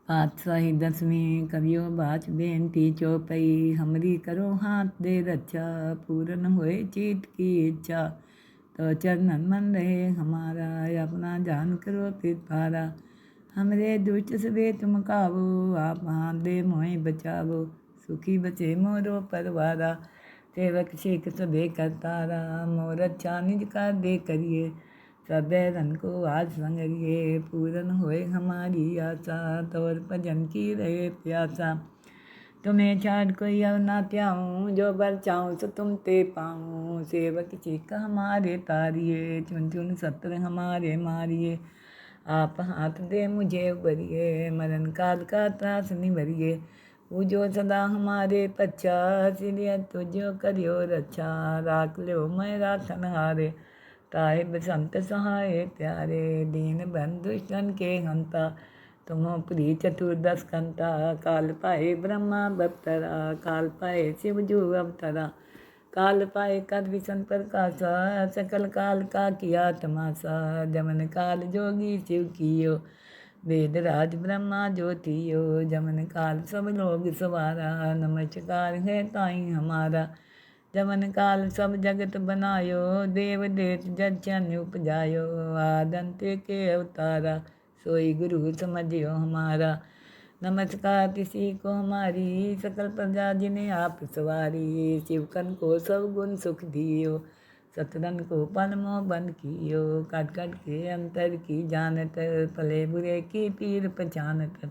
पातशाही दसवीं करियो बाच बेनती चौपई हमरी करो हाथ दे रक्षा पूरन होए चीत की इच्छा तो चरणन मन रहे हमारा अपना जान करो फिर पारा हमरे दुष्ट से तुम कावो आप हाथ दे मोहे बचावो सुखी बचे मोरो परवारा सेवक शेख सबे करतारा मोर अच्छा निज का दे करिए सब रन को आज संगरिए पूरन होए हमारी आशा तोर भजन की रहे प्यासा तुम्हें छाड़ कोई अब ना त्याऊँ जो बर चाहूँ सो तुम ते पाऊँ सेवक चीख हमारे तारिये चुन चुन सत्र हमारे मारिए आप हाथ दे मुझे उबरिए मरण काल का त्रास निभरिए पूजो सदा हमारे पच्छा सिरिय तुझो करियो रक्षा राख लो मैं राखन हारे ताहिब संत सहाय प्यारे दीन बंधु सन के हंता तुम प्री चतुर्दश कंता काल पाए ब्रह्मा बप्तरा काल पाए शिव जू अवतरा काल पाए कद विसन प्रकाशा सकल काल का किया तमाशा जमन काल जोगी शिव कियो वेद राज ब्रह्मा ज्योतियो जमन काल सब लोग सवारा नमस्कार है ताई हमारा जमन काल सब जगत बनायो देव देत जन उपजायो आदंत के अवतारा सोई गुरु समझियो हमारा नमस्कार किसी को हमारी सकल प्रजा जिन्हें आप सवारी शिवकन को सब गुण सुख दियो सतरन को पन मोह बन कियो कट कट के अंतर की जानत भले बुरे की पीर पहचानत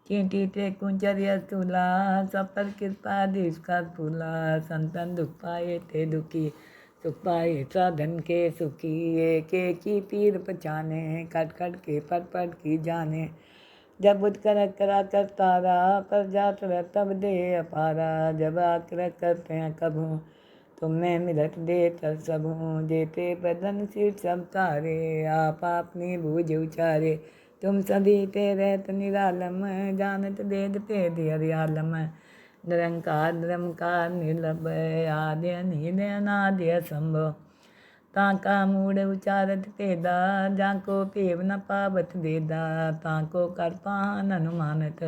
चींटी ते कुंचरिया तुला सब पर कृपा देश का फूला संतन दुख पाए ते दुखी सुख पाए साधन के सुखी एक एक की पीर पहचाने कट कट के पट पट की जाने जब बुद्ध कर करा कर तारा पर जात तब दे अपारा जब आकर करते हैं कभू तुम्हें मिलत दे तर सबू जेते बदन सिर सब तारे आप अपनी बूझ उचारे तुम सभी ते रहत निरालम जानत वेद भेद हरियालम निरंकार निरंकार निर्लभ आद्य नील अनाद्य संभव ताका मूड उचारत भेदा जाको पेव न पावत वेदा ताको कर पान अनुमानत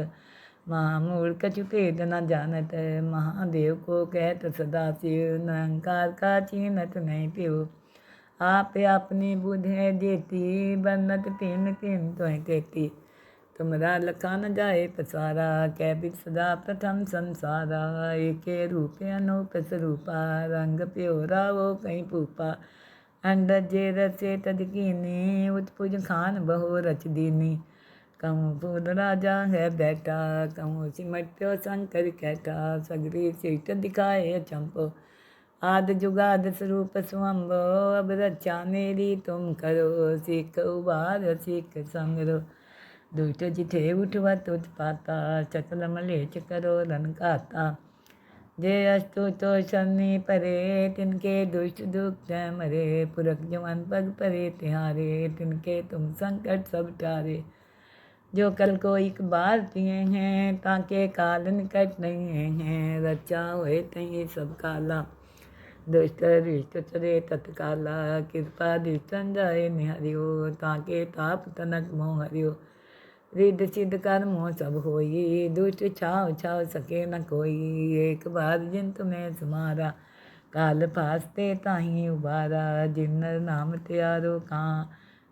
महामूढ़ कछु भेद न जानत महादेव को कहत सदा शिव निरंकार का चीनत नहीं प्यो आप अपनी बुध है देती बन्नत तीन तीन तो कहती तुमरा लखा न जाए पसारा कैबित सदा प्रथम संसारा एक रूप अनूप स्वरूपा रंग प्योरा वो कहीं पूपा अंडर जे रचे तदकीनी उत्पुज खान बहु रच दीनी कहूँ फूल राजा है बैठा कहूँ सिमट्यो शंकर कैठा सगरी सीट दिखाए चंपो आद जुगाद स्वरूप स्वम्भो अब रक्षा मेरी तुम करो सीख उबार सीख संगरो दुष्ट जिठे उठवा तुझ पाता सकल मलेच करो रन खाता जे अस्तु तो शनि परे तिनके दुष्ट दुख मरे पुरख जवन पग परे तिहारे तिनके तुम संकट सब टारे जो कल को एक बार पिए हैं ताके काल निकट नहीं हैं रक्षा हुए तही सब काला दुष्ट रिष्ट चरे तत्काला कृपा दृष्टन जाए निहरियो ताके ताप तनक मोह हरियो रिद्ध सिद्ध कर मोह सब होई दुष्ट छाव छाव सके न कोई एक बार जिन तुम्हें सुमारा काल फासते ताही उबारा जिन्नर नाम त्यारो कहाँ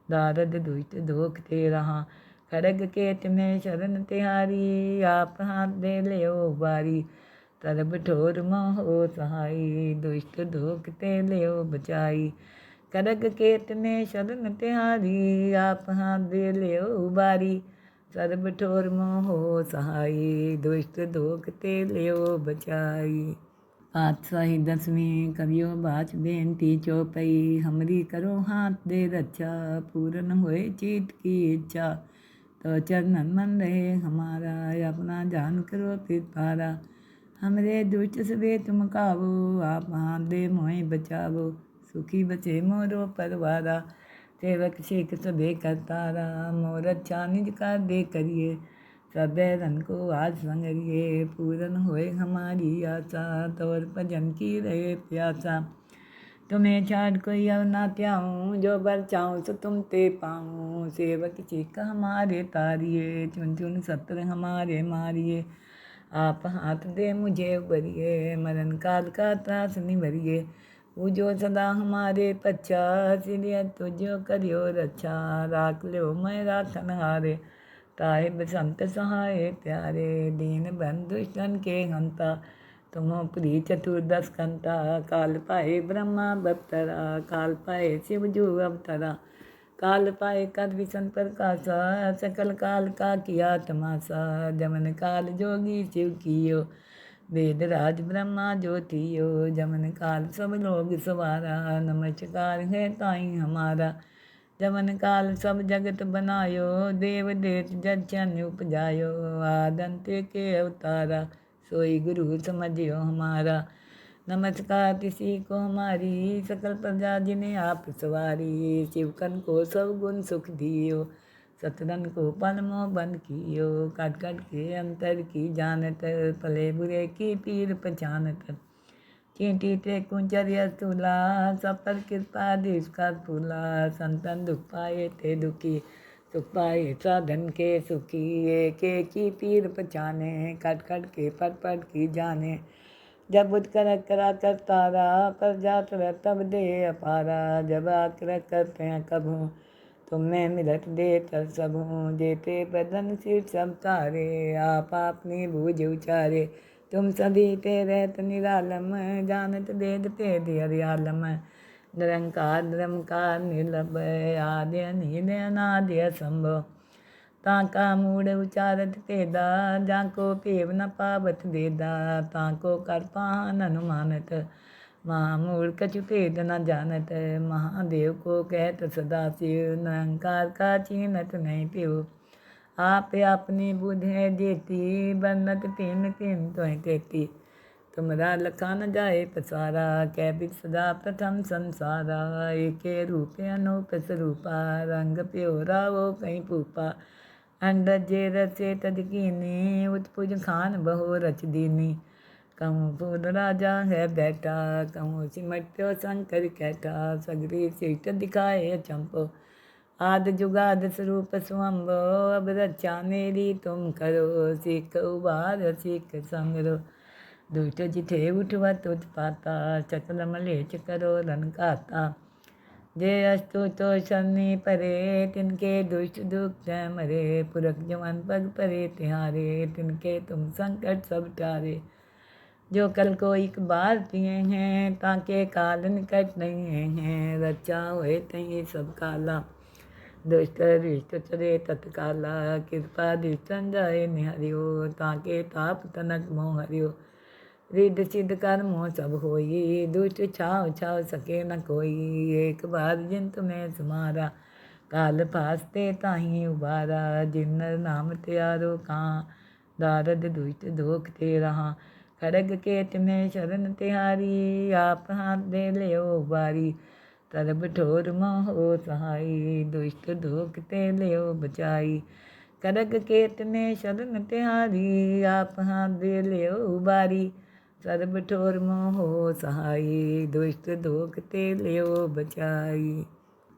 दारद दुष्ट दोख ते रहा खड़ग केत में शरण तिहारी आप हाथ दे ले बारी तरब ठोर मोहो सहाई दुष्ट दोख ते ले बचाई खड़ग केत में शरण तिहारी आप हाथ दे ले बारी सर्ब ठोर मोहो सहाई दुष्ट दोख ते ले बचाई। पातशाही दसवीं करियो बाच बेनती चौपई हमरी करो हाथ दे रक्षा पूरन होए चीत की इच्छा तो चरणन मन रहे हमारा अपना जान करो फिर पारा हमरे दुष्ट से तुम कावो आप हाथ दे मोहे बचावो सुखी बचे मोरो परवारा सेवक शेख सबे करतारा मोर अच्छा निज का दे करिए सब रन को आज संगरिए पूरन होए हमारी आशा तोर भजन की रहे प्यासा तुम्हें छाड़ कोई अब ना त्याऊँ, जो बर चाहूँ सो तुम ते पाऊँ। सेवक चीख हमारे तारिये, चुन चुन सत्र हमारे मारिए। आप हाथ दे मुझे उबरिए, मरण काल का त्रास निभरिए। पूजो सदा हमारे पच्छा, सिरिय तुझो करियो रक्षा। राख लो मैं राखन हारे, ताहिब संत सहाय प्यारे। दीन बंधु दुष्टन के हंता, तुम प्री चतुर्दश कंता। काल पाए ब्रह्मा बप्तरा, काल पाए शिव जू अवतरा। काल पाए कर विष्णु प्रकाशा, सकल काल का किया तमाशा। जमन काल जोगी शिव कियो, वेद राज ब्रह्मा ज्योतियो। जमन काल सब लोग सवारा, नमस्कार है ताई हमारा। जमन काल सब जगत बनायो, देव देत जन उपजायो। आदंत्य के अवतारा, सोई गुरु समझियो हमारा। नमस्कार किसी को हमारी, सकल प्रजा जिन्हें आप सवारी। शिवकन को सब गुण सुख दियो, सतरन को पलमो बन कियो। कट कट के अंतर की जानत, भले बुरे की पीर पहचानत। चींटी ते कुंचरिया तुला, सब पर कृपा देश का फूला। संतन दुख पाए ते दुखी, सुख पाए साधन के सुखी। एक एक की पीर पहचाने, कट कट के पट पट की जाने। जब बुद्ध कर करा कर तारा, पर जात तब दे अपारा। जब आकर करते हैं कभू, तुम में मिलत दे तर सबू। जेते बदन सिर सब तारे, आप अपनी बूझ उचारे। तुम सभी ते रहत निरालम, जानत वेद भेद हरियालम। निरंकार निरंकार निर्लभ, आद्य अनील अनादि असंभव। ताका मूढ़ उचारत भेदा, जाको पेव न पावत देदा। ताको कर पान अनुमानत, महामूढ़ कछु भेद न जानत। महादेव को कहत सदा शिव, निरंकार का चीनत नहीं पियो। आप अपनी बुध है जेती, बन्नत पिन पिन तोह तेती। तुमरा लखा न जाए पसारा, कैबित सदा प्रथम संसारा। एके रूप अनूप स्वरूपा, रंग प्योरा वो कहीं पूपा। अंडज जे रचे तज कीनी, उत्पुज खान बहु रच दीनी। कहूँ फूल राजा है बैठा, कहूँ सिमट्यो शंकर कैठा। सगरी सीट दिखाए चंपो, आद जुगाद स्वरूप स्वम्भो। अब रक्षा मेरी तुम करो, सीख उबार सीख संगरो। दुष्ट जिठे उठवा तुझ पाता, सकल मलेच करो रन खाता। जे अस्तु तो शनि परे, तिनके दुष्ट दुख मरे। पुरख जवन पग परे तिहारे, तिनके तुम संकट सब टारे। जो कल को एक बार पिए हैं, ताके काल निकट नहीं हैं। रक्षा हुए तही सब काला, दुष्ट रिष्ट चरे तत्काला। कृपा दृष्टन जाए निहरियो, ताके ताप तनक मोह हरियो। रिद्ध सिद्ध कर्मों सब होई, दुष्ट छाव छाव सके न कोई। एक बार जिन तुम्हें सुमारा, काल फासते ताही उबारा। जिन्नर नाम त्यारो कहाँ, दारद दुष्ट दोख ते रहा। खड़ग केत में शरण तिहारी, आप हाथ दे ले बारी। तरब ठोर मोहो सहाई, दुष्ट दोख ते ले बचाई। खड़ग केत में शरण तिहारी, आप हाथ दे ले बारी। सर्ब ठोर मोहो सहाई, दुष्ट दोख ते लियो बचाई।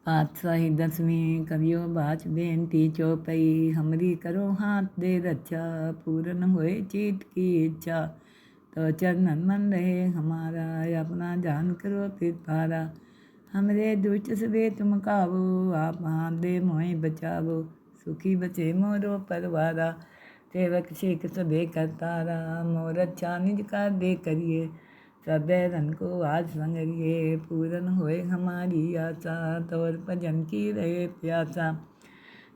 पातशाही 10वीं कवियो बाच बेनती चौपई। हमरी करो हाथ दे रक्षा, पूरन होए चीत की इच्छा। तो चरणन मन रहे हमारा, अपना जान करो फिर पारा। हमरे दुष्ट सबे तुम कावो, आप हाथ दे मोहि बचावो। सुखी बचे मोरो परवारा, सेवक शेख सबे करतारा। मोर अच्छा निज का दे करिए, सब रन को आज संगरिए। पूरन होए हमारी आशा, तोर भजन की रहे प्यासा।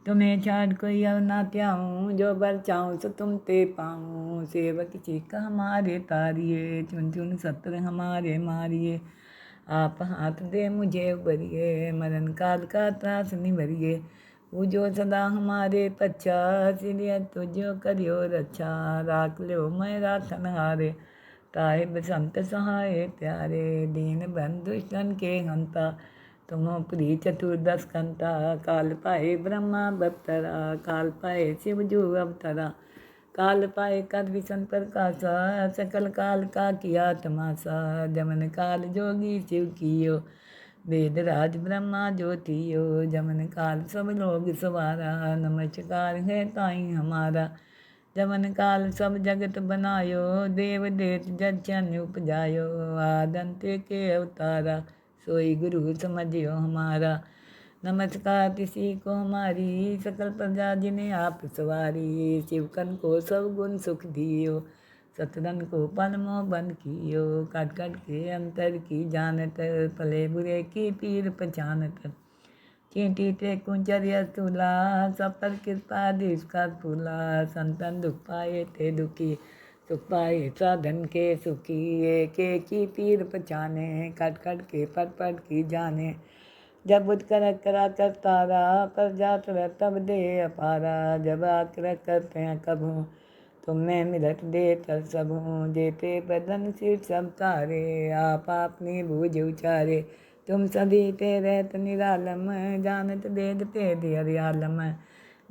तुम्हें छाड़ कोई अब ना त्याऊँ, जो बर चाहूँ सो तुम ते पाऊँ। सेवक चीख हमारे तारिये, चुन चुन सत्र हमारे मारिए। आप हाथ दे मुझे उबरिए, मरण काल का त्रास निभरिए। पूजो सदा हमारे पच्छा, सिरिय तुझो करियो रक्षा। राख लो मैं राखन हारे, ताहिब संत सहाय प्यारे। दीन बंधु दुष्टन के हंता, तुम प्री चतुर्दश कंता। काल पाए ब्रह्मा बप्तरा, काल पाए शिव जू अवतरा। काल पाए कर विसन प्रकाशा, सकल काल का किया तमाशा। जमन काल जोगी शिव कियो, वेद राज ब्रह्मा ज्योतियो। जमन काल सब लोग सवारा, नमस्कार है ताई हमारा। जमन काल सब जगत बनायो, देव देत जग चन उपजायो। आदंते के अवतारा, सोई गुरु समझियो हमारा। नमस्कार किसी को हमारी, सकल प्रजा जिन्हें आप सवारी। शिवकन को सब गुण सुख दियो, सतरन को पलमो बन कियो। कट कट के अंतर की जानत, भले बुरे की पीर पहचानत। चींटी ते कुंचरिया तुला, सब पर कृपा देश का फूला। संतन दुख पाए ते दुखी, सुख पाए साधन के सुखी। एक एक की पीर पहचाने, कट कट के पट पट की जाने। जब बुद्ध कर करा कर तारा, पर जात तब दे अपारा। जब आकर करते हैं कभू, तुम में मिलत दे तर सबू। जेते बदन सिर सब तारे, आप अपनी बूझ उचारे। तुम सभी ते रहत निरालम, जानत वेद भेद हरियालम।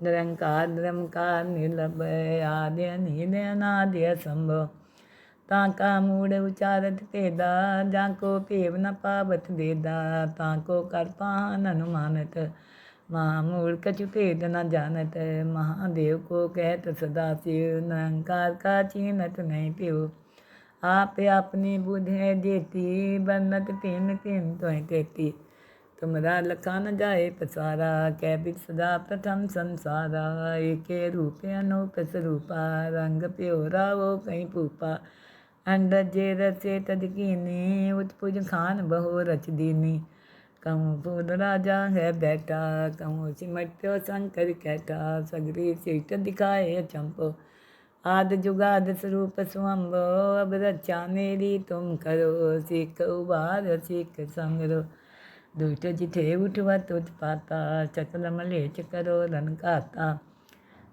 निरंकार निरंकार निर्लभ, आद्य अनिल अनादि असंभव। ताका मूढ़ उचारत भेदा, जाको पेव न पावत देदा। ताको कर पान अनुमानत, महामूढ़ कछु भेद न जानत। महादेव को कहत सदा शिव, निरंकार का चीनत नहीं प्यो। आप अपनी बुध है जेती, बरनत तीन तीन तोय तेती। तुमरा लखा न जाए पसारा, कैबित सदा प्रथम संसारा। एके रूप अनूप स्वरूपा, रंग प्योरा वो कहीं पूपा। अंडज जे रचे तदकीनी, उत्पुज खान बहु रच दीनी। कहूँ फूल राजा है बैठा, कहूँ सिमट्यो शंकर कैठा। सगरी सीट दिखाए चंपो, आद जुगाद स्वरूप स्वम्भो। अब रक्षा मेरी तुम करो, सीख उबार सीख संगरो। दुष्ट जिठे उठवा तुझ पाता, सकल मलेच करो रन खाता।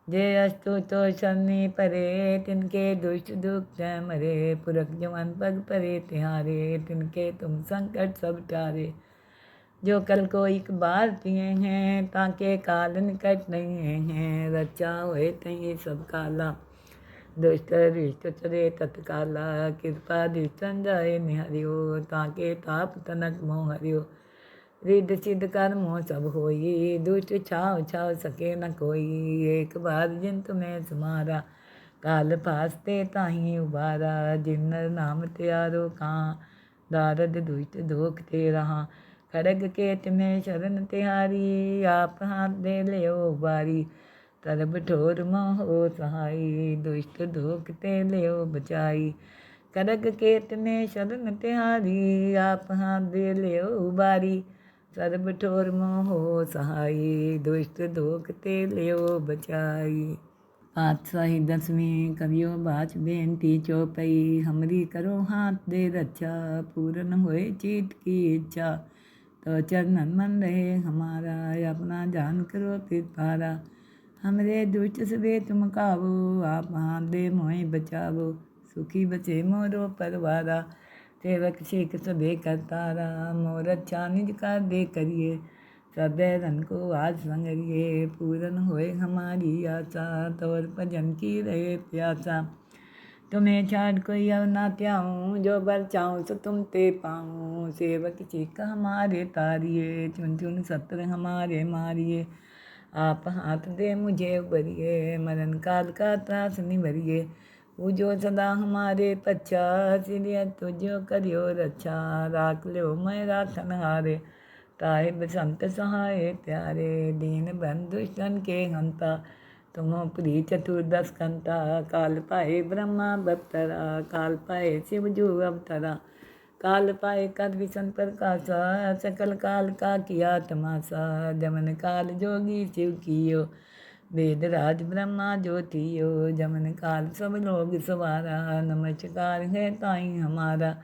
जे अस्तु तो शनि परे, तिनके दुष्ट दुख मरे। पुरख जवन पग परे तिहारे, तिनके तुम संकट सब टारे। जो कल को एक बार पिए हैं, ताके काल निकट नहीं हैं। रक्षा होए तही सब काला, दुष्ट रिष्ट चरे तत्काला। कृपा दृष्टन जाए निहरियो, ताके ताप तनक मोह हरियो। रिद्ध सिद्ध कर्मो सब होई, दुष्ट छाव छाव सके न कोई। एक बार जिन तुम्हें सुमारा, काल फासते ताही उबारा। जिन्नर नाम त्यारो कहाँ, दारद दुष्ट दोख ते रहा। खड़ग केत में शरण तिहारी, आप हाथ दे ले बारी। तरब ठोर मोहो सहाई, दुष्ट दोख ते ले बचाई। खड़ग केत में शरण तिहारी, आप हाथ दे ले बारी। सर्ब ठोर मोहो सहाई, दुष्ट दोख ते ले बचाई। पातशाही 10वीं कवियो बाच बेनती चौपई। हमरी करो हाथ दे रक्षा, पूरन होए चीत की इच्छा। तो चरणन मन रहे हमारा, अपना जान करो फिर पारा। हमरे दुष्ट सबे तुम कावो, आप हाथ दे मोहि बचावो। सुखी बचे मोरो परवारा, सेवक शेख सबे करतारा। मोर अच्छा निज का दे करिए, सब रन को आज संगरिए। पूरन होए हमारी आशा, तोर भजन की रहे प्यासा। तुम्हें छाड़ कोई अब ना त्याऊँ, जो बर चाहूँ सो तुम ते पाऊँ। सेवक चीख हमारे तारिए, चुन चुन सत्र हमारे मारिए। आप हाथ दे मुझे उबरिए, मरण काल का त्रास निभरिए। पूजो सदा हमारे पच्छा, सिरिय तुझो करियो रक्षा। राख लो मैं राखन हारे, ताहिब संत सहाय प्यारे। दीन बंधु सन के हंता, तुमो प्री चतुर्दश कंता। काल पाए ब्रह्मा बप्तरा, काल पाए शिव जू अवतरा। काल पाए कर विसन प्रकाशा, सकल काल का किया तमाशा। जमन काल जोगी शिव कियो, वेद राज ब्रह्मा ज्योतियो। जमन काल सब लोग सवारा, नमस्कार है ताई हमारा।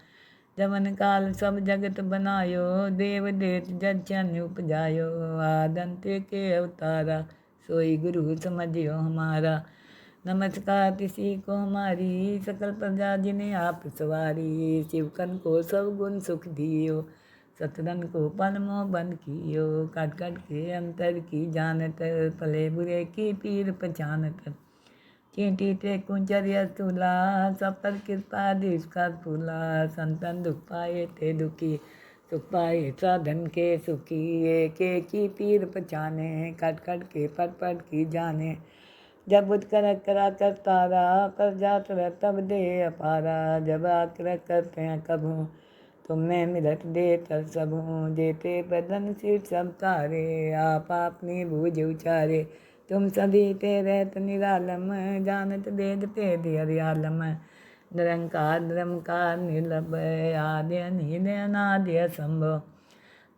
जमन काल सब जगत बनायो, देव देत जग चन उपजायो। आदंते के अवतारा, सोई गुरु समझियो हमारा। नमस्कार किसी को हमारी, सकल प्रजा जिन्हें आप सवारी। शिवकन को सब गुण सुख दियो, सतरन को पलमो बन कियो। कट कट के अंतर की जानत, भले बुरे की पीर पहचानत। चींटी ते कुंचर्य स्थूला, सब पर कृपा देश का फूला। संतन दुख पाए ते दुखी, सुख पाए साधन के सुखी। एक एक की पीर पहचाने, कट कट के पट पट की जाने। जब बुध कर करा कर तारा, पर जात रह तब दे अपारा। जब आकर करते हैं कभू, तुम में मिलत दे तर सब हूँ। जेते बदन सिर सब तारे, आप अपनी बूझ उचारे। तुम सभी ते रहत निरालम, जानत वेद भेद हरियालम। निरंकार निरंकार निर्लभ, आद्य अनिल अनाद्य असंभव।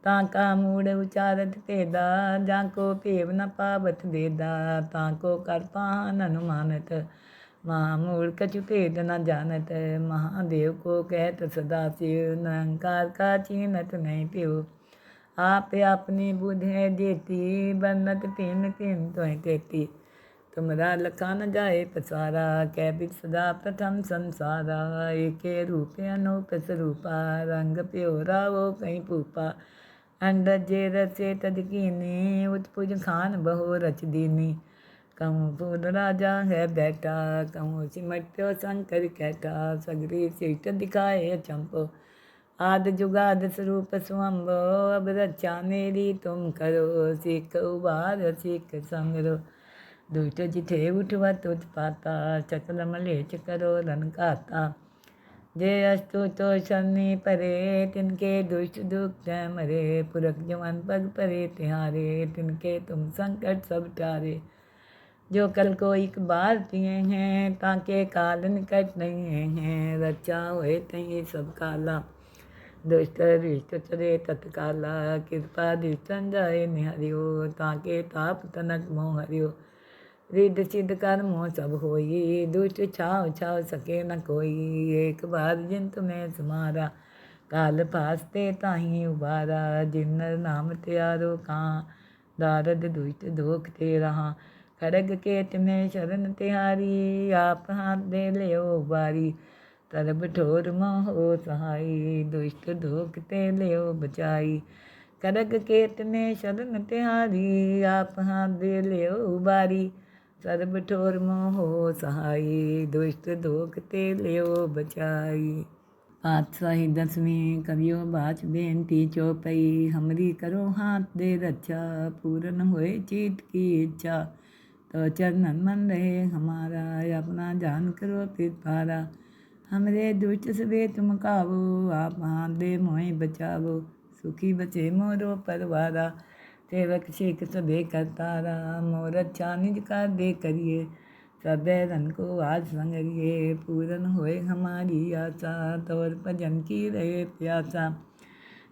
ताका मूढ़ उचारत भेदा, जाको पेव न पावत वेदा। ताको कर पान अनुमानत, महामूढ़ कछु भेद न जानत। महादेव को कहत सदा शिव, निरंकार का चीनत नहीं प्यो। आप अपनी बुध है जेती, बरनत तीन तीन तो तेती। तुमरा लखा न जाए पसारा, कैबित सदा प्रथम संसारा। एके रूप अनूप स्वरूपा, रंग प्योरा वो कहीं पूपा। अंडज जे रचे तद कीनी, उत्पुज खान बहु रच दीनी। कहूँ फूल राजा है बैठा, कहूँ सिमट्यो शंकर कैठा। सगरी सीट दिखाए चंपो, आद जुगाद स्वरूप स्वम्भो। अब रक्षा मेरी तुम करो, सीख उबार सीख संगरो। दुष्ट जिठे उठवा तुझ पाता, सकल मलेच करो रन खाता। जे अस्तु तो शनि परे, तिनके दुष्ट दुख मरे। पुरख जवन पग परे तिहारे, तिनके तुम संकट सब टारे। जो कल को एक बार पिए हैं, ताके काल निकट नहीं हैं। रक्षा होए तही सब काला, दुष्ट रिष्ट चले तत्काला। कृपा दृष्टन जाए निहरियो, ताके ताप तनक मोह हरियो। रिद्ध सिद्ध कर्म सब होई, दुष्ट छाव छाव सके न कोई। एक बार जिन तुम्हें समारा, काल फासते ताही उबारा। जिन्नर नाम त्यारो कहाँ, दारद दुष्ट दोख ते रहा। खड़ग केत में शरण तिहारी, आप हाथ दे ले बारी। तरब ठोर मोहो सहाई, दुष्ट दोख ते ले बचाई। खड़ग केत में शरण तिहारी, आप हाथ दे ले बारी। सर्ब ठोर मोहो सहाई, दुष्ट दोख ते ले बचाई। पातशाही दसवीं कवियो बाच बेनती चौपई। हमरी करो हाथ दे रक्षा, पूरन होए चीत की इच्छा। तो चरणन मन रहे हमारा, अपना जान करो फिर पारा। हमरे दुष्ट सबे तुम कावो, आप हाथ दे मोहि बचावो। सुखी बचे मोरो परवारा, सेवक शेख सबे करतारा। मोर अच्छा निज का दे करिए, सब रन को आज संगरिए। पूरन होए हमारी आशा, तोर भजन की रहे प्यासा।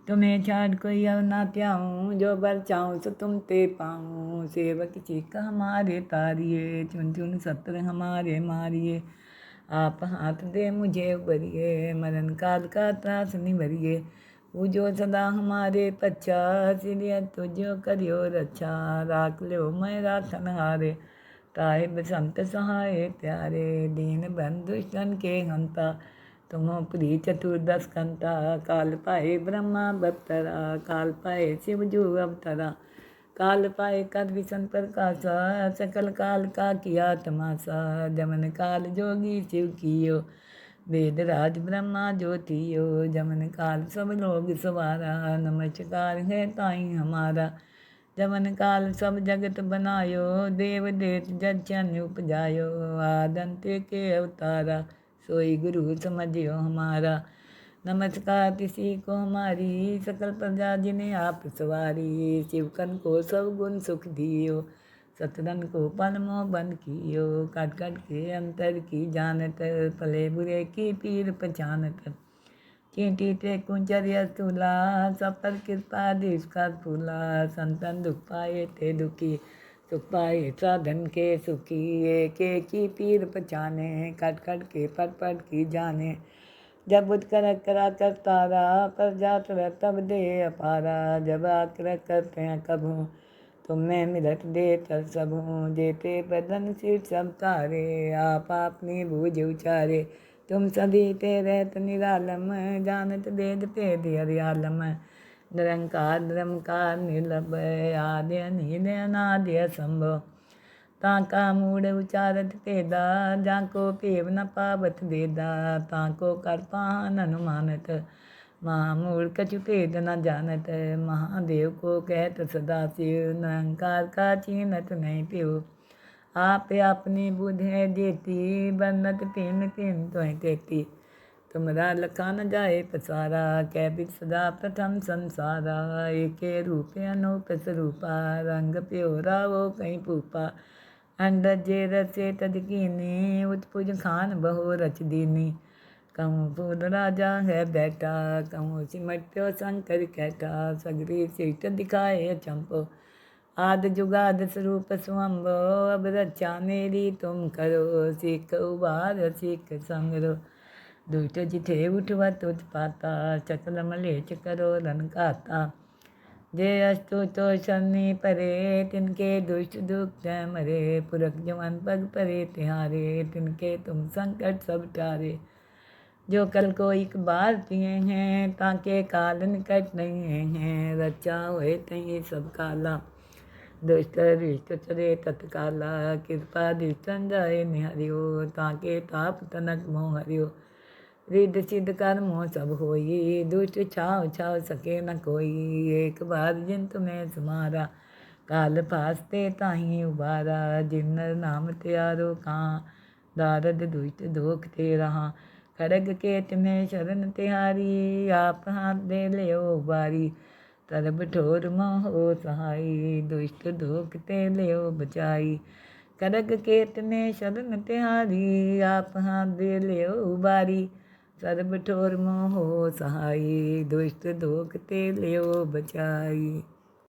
तुम्हें छाड़ कोई अब ना त्याऊँ, जो बर चाहूँ सो तुम ते पाऊँ। सेवक चीख हमारे तारिए, चुन चुन सत्र हमारे मारिए। आप हाथ दे मुझे उबरिए, मरण काल का त्रास निभरिए। पूजो सदा हमारे पच्छा, सिरिय तुझो करियो रक्षा। राख लो मैं राखन हारे, ताहे बसंत सहाय प्यारे। दीन बंधु सन के हंता, तुमो प्री चतुर्दश कंता। काल पाए ब्रह्मा बप्तरा, काल पाए शिव जू अवतरा। काल पाए कर विष्णु प्रकाशा, सकल काल का किया तमाशा। जमन काल जोगी शिव कियो, वेद राज ब्रह्मा ज्योतियो। जमन काल सब लोग सवारा, नमस्कार है ताई हमारा। जमन काल सब जगत बनायो, देव देत जन उपजायो। आदंत्य के अवतारा, सोई गुरु समझियो हमारा। नमस्कार किसी को हमारी, सकल प्रजा जिन्हें आप सवारी। शिवकन को सब गुण सुख दियो, सतरन को पलमो बंद कियो। कट कट के अंतर की जानत, भले बुरे की पीर पहचानत। चींटी ते कुंचर्य स्थूला, सब पर कृपा देश का फूला। संतन दुख पाए ते दुखी, सुख पाए साधन के सुखी। एक एक की पीर पहचाने, कट कट के पट पट की जाने। जब बुध कर करा कर तारा, पर जात रह तब दे अपारा। जब आकर करते हैं कभू, तुम में मिलत दे तर सब हूँ। जेते बदन सिर सब तारे, आप अपनी बूझ उचारे। तुम सभी ते रहत निरालम, जानत वेद भेद हरियालम। निरंकार निरंकार निर्लभ, आद्य अनिल अनाद्य असंभव। ताका मूढ़ उचारत भेदा, जाको भेव न पावत देदा, ताको कर पान अनुमानत, महामूढ़ कछु भेद न जानत। महादेव को कहत सदा शिव, निरंकार का चीनत नहीं प्यो। आप अपनी बुध है जेती, बरनत तीन तीन तोह तेती। तुमरा लखा न जाए पसारा, कै बिद सदा प्रथम संसारा। एके रूप अनूप स्वरूपा, रंग प्योरा वो कहीं पूपा। अंडज जे रचे तद कीनी, उत्पुज खान बहु रच दीनी। कहूँ फूल राजा है बैठा, कहूँ सिमट्यो शंकर कैठा। सगरी सीट दिखाए चंपो, आद जुगाद स्वरूप स्वम्भो। अब रक्षा मेरी तुम करो, सीख उबार सीख संगरो। दुष्ट जिथे उठवत उत्पाता, सकल मलेच करो रन घाता। जे अस्तु तो शनि परे, तिनके दुष्ट दुख मरे। पुरख जवन पग परे तिहारे, तिनके तुम संकट सब टारे। जो कल को एक बार पिए हैं, ताके काल निकट नहीं हैं। रक्षा होए तही सब काला, दुष्ट रिष्ट चरे तत्काला। कृपा दृष्टन जाए निहरियो, ताके ताप तनक मोह हरियो। रिद्ध सिद्ध कर्मों सब होई, दुष्ट छाव छाव सके न कोई। एक बार जिन तुम्हें समारा, काल फासते ताही उबारा। जिन्नर नाम त्यारो कहाँ, दारद दुष्ट दोख ते रहा। खड़ग केत में शरण तिहारी, आप हाथ दे ले बारी। तरब ठोर मोह सहाई, दुष्ट दोख ते ले बचाई। खड़ग केत में शरण तिहारी, आप हाथ दे ले बारी। सर्ब ठोर मोह सहाई, दुष्ट दोख ते लियो बचाई।